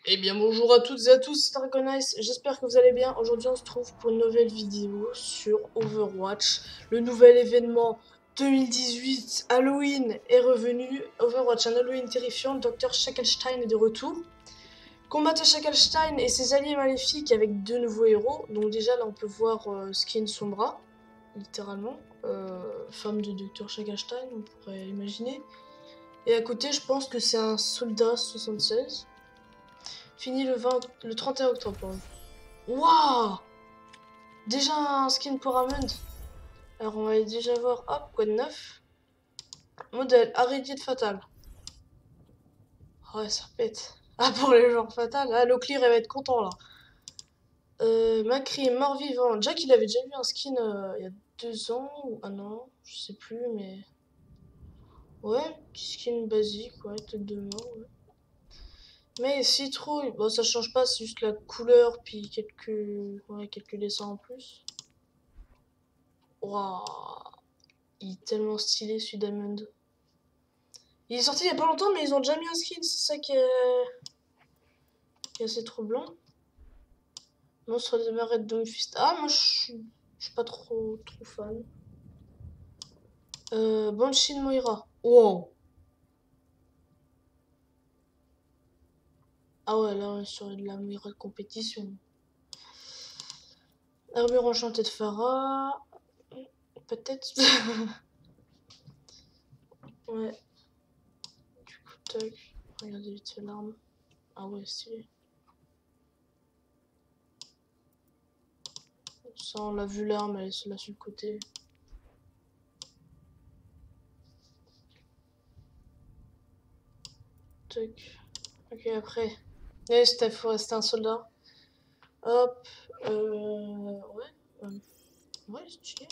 Eh bien bonjour à toutes et à tous, c'est Dragonice, j'espère que vous allez bien. Aujourd'hui on se trouve pour une nouvelle vidéo sur Overwatch. Le nouvel événement 2018, Halloween est revenu. Overwatch, un Halloween terrifiant, Dr Shakelstein est de retour. Combattez Shakelstein et ses alliés maléfiques avec deux nouveaux héros. Donc déjà là on peut voir Skin Sombra, littéralement. Femme de Dr Shakelstein, on pourrait imaginer. Et à côté je pense que c'est un soldat 76. Fini le 31 octobre. Waouh! Déjà un skin pour Hammond. Alors on va déjà voir. Hop, quoi de neuf? Modèle, araignée de Fatal. Ouais, ça pète. Ah, pour les genres Fatal. Ah, le clear, il va être content là. Macri, mort-vivant. Jack, il avait déjà vu un skin il y a 2 ans ou un an. Je sais plus, mais. Ouais, petit skin basique, ouais, tête de mort, ouais. Mais citrouille, bon, ça change pas, c'est juste la couleur, puis quelques dessins en plus. Waouh! Il est tellement stylé celui d'Hammond. Il est sorti il y a pas longtemps, mais ils ont déjà mis un skin, c'est ça qui est assez troublant. Monstre de mer et de Doomfist. Ah, moi je suis pas trop fan. Banshin Moira. Wow! Ah ouais, là on est sur de la Moira de compétition. Armure enchantée de Pharah. Peut-être. Ouais. Du coup, tac. Regardez vite fait l'arme. Ah ouais, stylé. Ça, on l'a vu l'arme, elle est là sur le côté. Tac. Ok, après. Eh, c'était un soldat. Hop. Ouais. Ouais, stylé.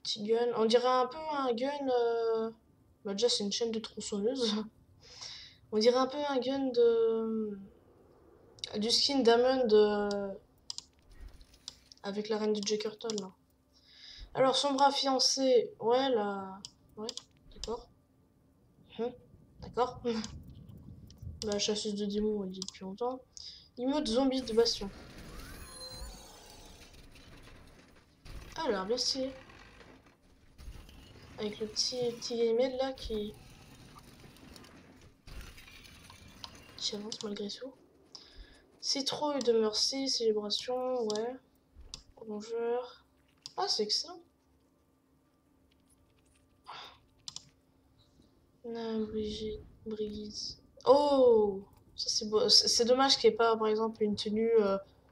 Petit gun. On dirait un peu un gun. Bah, déjà, c'est une chaîne de tronçonneuse. On dirait un peu un gun de. Du skin d'Hammond avec la reine de Jackerton là. Alors, son bras fiancé. Ouais, là. Ouais, d'accord. D'accord. La chasseuse de démons, on le dit depuis longtemps. Emote zombie de Bastion. Ah, elle a l'air bien stylé. Avec le petit gamemade là qui avance malgré tout. Citrouille de Mercy, célébration, ouais. Rongeur. Ah, c'est excellent. Brigitte. Oh! Ça c'est beau. C'est dommage qu'il n'y ait pas, par exemple, une tenue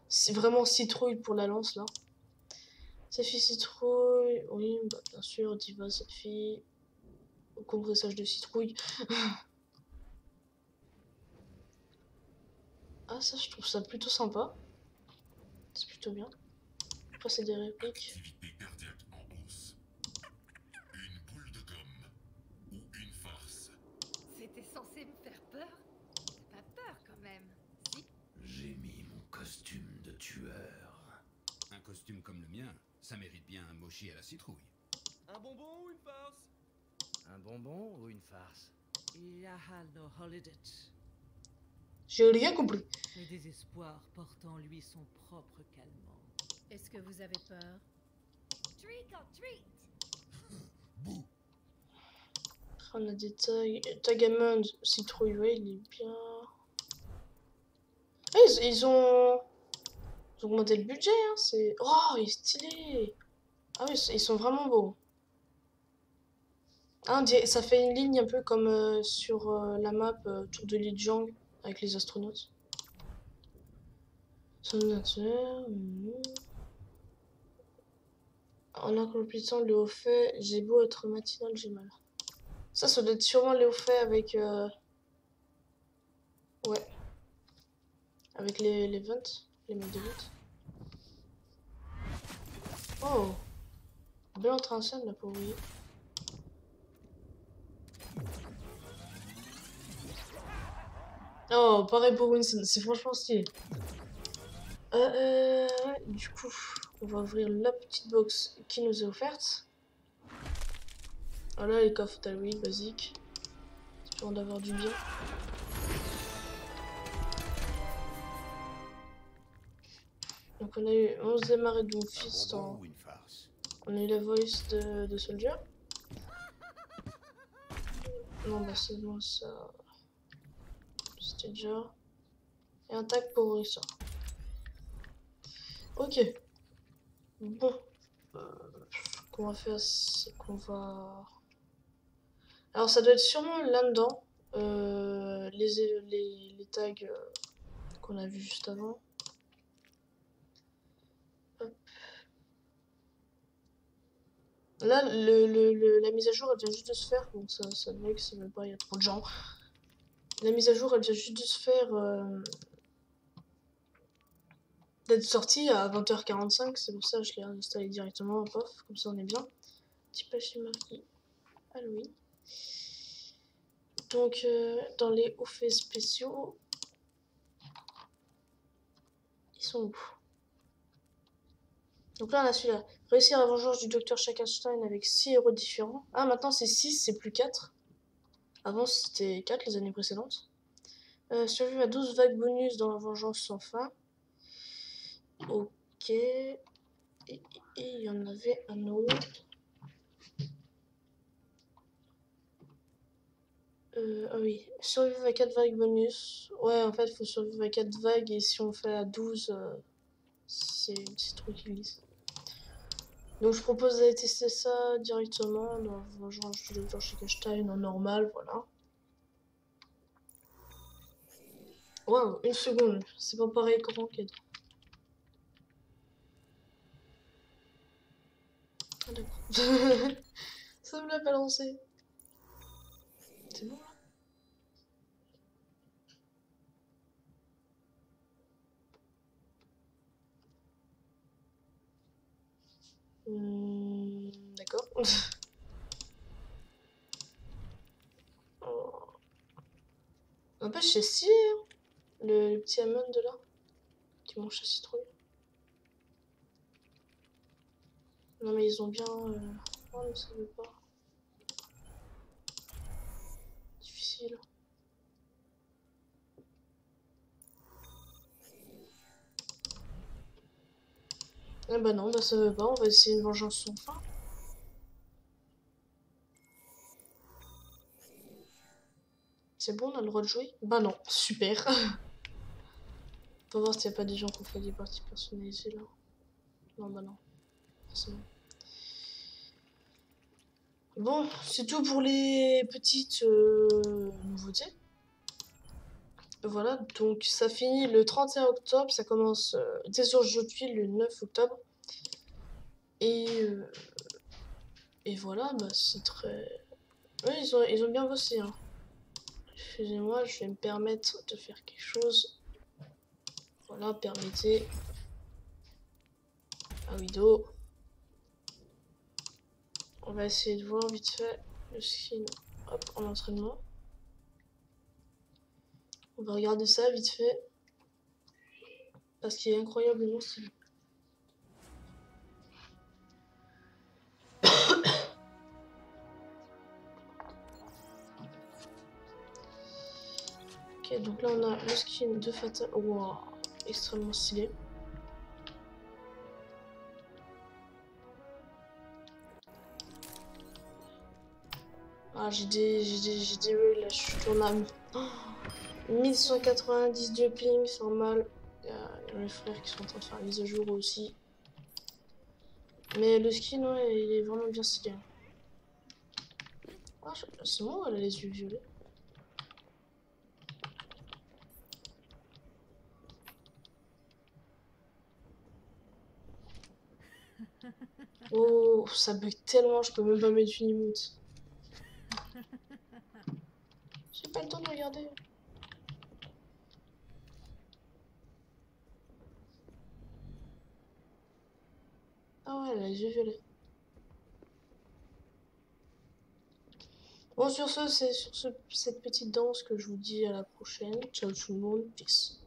c'est vraiment citrouille pour la lance là. Cette fille citrouille. Oui, bah, bien sûr, Diva, cette fille. Au compressage de citrouille. Ah, ça, je trouve ça plutôt sympa. C'est plutôt bien. Après, c'est des répliques. Activité cardiaque en hausse. Une boule de gomme ou une farce. C'était censé me faire peur? Pas peur quand même, si? J'ai mis mon costume de tueur. Un costume comme le mien, ça mérite bien un mochi à la citrouille. Un bonbon ou une farce? Un bonbon ou une farce? J'ai rien compris. Le désespoir porte en lui son propre calmant. Est-ce que vous avez peur? Trick or treat! Bouh. On a des tags. Tagamond, citrouille, ouais, il est bien. Ah, ils ont augmenté le budget, hein. C'est. Oh, il est stylé! Ah oui, ils sont vraiment beaux. Ah, ça fait une ligne un peu comme sur la map Tour de Lijiang avec les astronautes. Sonnateur. En accomplissant le haut fait, j'ai beau être matinal, j'ai mal. Ça doit être sûrement le haut fait avec. Ouais. Avec les ventes, les modes de vente. Oh! Belle entrée en scène là pour vous. Oh, pareil pour Winston, c'est franchement stylé. Du coup, on va ouvrir la petite box qui nous est offerte. Voilà les coffres d'Halloween basiques. Espérons d'avoir du bien. Donc on a eu 11 démarrés de Un Doomfist bonbon en... ou une farce? On a eu la voice de Soldier. Non bah c'est bon ça. C'était déjà. Et un tag pour Orisa. Ok. Bon. Ce qu'on va faire c'est qu'on va... Alors ça doit être sûrement là-dedans. Les tags qu'on a vu juste avant. Hop. Là, la mise à jour, elle vient juste de se faire. Donc ça mec, ça veut pas, il y a trop de gens. La mise à jour, elle vient juste de se faire. D'être sortie à 20h45. C'est pour ça que je l'ai installé directement. Pof, comme ça on est bien. Petit Pachimaki Halloween. Donc, dans les hauts faits spéciaux, ils sont où? Donc là, on a celui-là. Réussir la vengeance du docteur Shakenstein avec 6 héros différents. Ah, maintenant c'est 6, c'est plus 4. Avant, c'était 4 les années précédentes. Survivre à 12 vagues bonus dans la vengeance sans fin. Ok. Et il y en avait un autre. Ah oui, survivre à 4 vagues bonus. Ouais, en fait, il faut survivre à 4 vagues et si on fait à 12, c'est trop qui glisse. Donc, je propose d'aller tester ça directement dans la vengeance du docteur Shakenstein en normal, voilà. Waouh, une seconde, c'est pas pareil qu'en ranked. Ah d'accord. Ça me l'a balancé. C'est bon là? D'accord. Oh. N'empêche, c'est stylé, hein, le petit Hammond de là, qui mange sa citrouille. Non mais ils ont bien... Oh mais ça veut pas. Difficile. Ah bah non, bah ça veut pas, on va essayer une vengeance sans fin. C'est bon, on a le droit de jouer? Bah non, super. On va voir s'il n'y a pas des gens qui ont fait des parties personnalisées là. Non bah non, forcément. Bon, c'est tout pour les petites nouveautés. Voilà, donc ça finit le 31 octobre, ça commence dès aujourd'hui le 9 octobre. Et voilà, bah c'est très... Ouais, ils ont bien bossé, hein. Excusez-moi, je vais me permettre de faire quelque chose. Voilà, permettez à Widow. On va essayer de voir vite fait le skin, hop, en entraînement. On va regarder ça vite fait. Parce qu'il est incroyablement stylé. Ok, donc là on a le skin de Fatal. Wow, extrêmement stylé. Ah, j'ai des rues là, je suis tournable. Oh, 1190 de ping, c'est normal. Il y a mes frères qui sont en train de faire la mise à jour aussi. Mais le skin, ouais, il est vraiment bien stylé. Ah, c'est bon, elle a les yeux violets. Oh, ça bug tellement, je peux même pas mettre une emote. J'ai pas le temps de regarder. Ah ouais, elle a les yeux violets. Bon, sur ce, c'est sur cette petite danse que je vous dis à la prochaine. Ciao tout le monde, peace.